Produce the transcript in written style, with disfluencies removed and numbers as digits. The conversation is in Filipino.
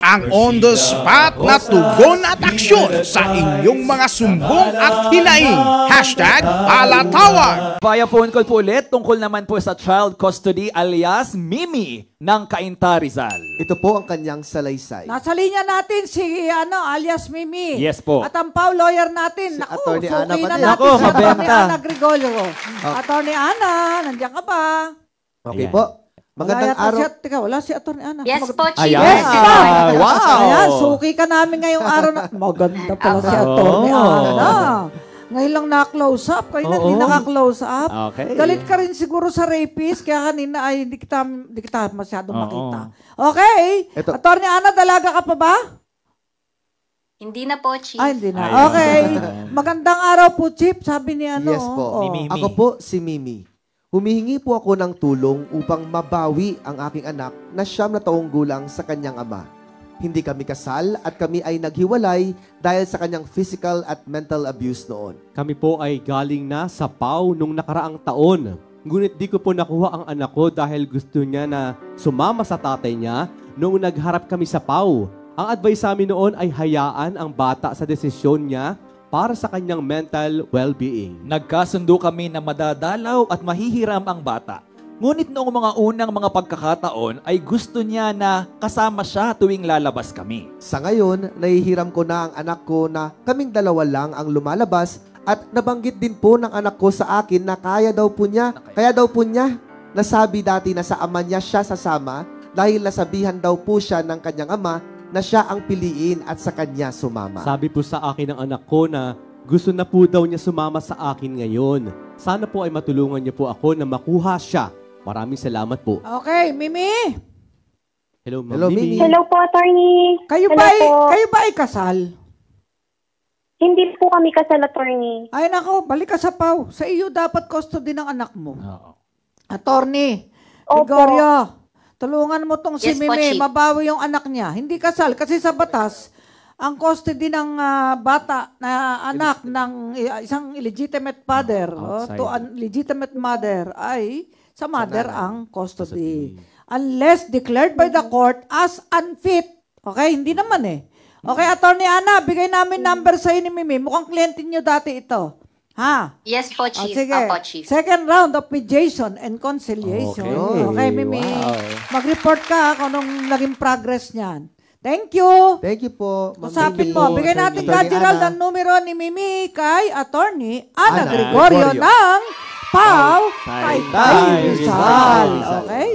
ang on-the-spot na tugon at aksyon sa inyong mga sumbong at hinaing. #palatawag. Via phone call po ulit tungkol naman po sa child custody alias Mimi ng Cainta Rizal. Ito po ang kanyang salaysay. Nasa linya natin si alias Mimi. Yes po. At ang Pau lawyer natin. Si Naku, Attorney Ana suki na pati. natin Naku, si Attorney mabenta. Ana Gregorio. Attorney Ana, nandiyan ka ba? Okay Ayan. po. Magandang araw. Teka, wala si Attorney Ana. Yes po, Chief. Ayan. Yes, Ah, wow. Ayan, suki ka namin ngayong araw na. Maganda pala si Attorney Ana. Ngayon lang na-close up. Kayo na, hindi naka-close up. Okay. Galit ka rin siguro sa rapist, kaya kanina ay hindi kita masyadong makita. Okay. Ito. Attorney Ana, dalaga ka pa ba? Hindi na po, Chief. Ay, hindi na. Ayun. Okay. Magandang araw po, Chief. Sabi ni ano. Yes po. Oh. Mimi. Ako po si Mimi. Humihingi po ako ng tulong upang mabawi ang aking anak na 9 na taong gulang sa kanyang ama. Hindi kami kasal at kami ay naghiwalay dahil sa kanyang physical at mental abuse noon. Kami po ay galing na sa PAW nung nakaraang taon. Ngunit di ko po nakuha ang anak ko dahil gusto niya na sumama sa tatay niya noong nagharap kami sa PAW. Ang advice sa amin noon ay hayaan ang bata sa desisyon niya para sa kanyang mental well-being. Nagkasundo kami na madadalaw at mahihiram ang bata. Ngunit noong mga unang mga pagkakataon ay gusto niya na kasama siya tuwing lalabas kami. Sa ngayon, nahihiram ko na ang anak ko na kaming dalawa lang ang lumalabas at nabanggit din po ng anak ko sa akin na kaya daw po niya nasabi dati na sa ama niya siya sasama dahil nasabihan daw po siya ng kanyang ama na siya ang piliin at sa kanya sumama. Sabi po sa akin ng anak ko na gusto na po daw niya sumama sa akin ngayon. Sana po ay matulungan niyo po ako na makuha siya. Maraming salamat po. Okay, Mimi. Hello, Ma'am Hello, Mimi. Mimi. Hello po, attorney. Kayo Hello ba po. ay kasal? Hindi po kami kasal, attorney. Ay nako, balik ka sa Pau. Sa iyo dapat custody ng anak mo. Oo. Attorney, Opo. Gregorio, tulungan mo tong si Yes po, Mimi, Chief. mabawi yung anak niya. Hindi kasal kasi sa batas, ang custody ng bata na anak ng isang illegitimate father Outside. to an legitimate mother ay sa mother ang custody. Unless declared by the court as unfit. Okay, hindi naman eh. Okay, Attorney Ana, bigay namin number sa ni Mimi. Mukhang kliyente niyo dati ito. Ha? Yes po, Chief. Sige. Opo, Chief. Second round of mediation and conciliation. Okay. Okay, Mimi. Wow. Mag-report ka kung anong naging progress niyan. Thank you. Thank you po. Ma'am Usapin Mimi. mo. Bigay natin ka, Attorney Gerald, Ana. ang numero ni Mimi kay Attorney Ana Ana Gregorio Gregorio. ng Pau Tay Rizal. Rizal. Okay.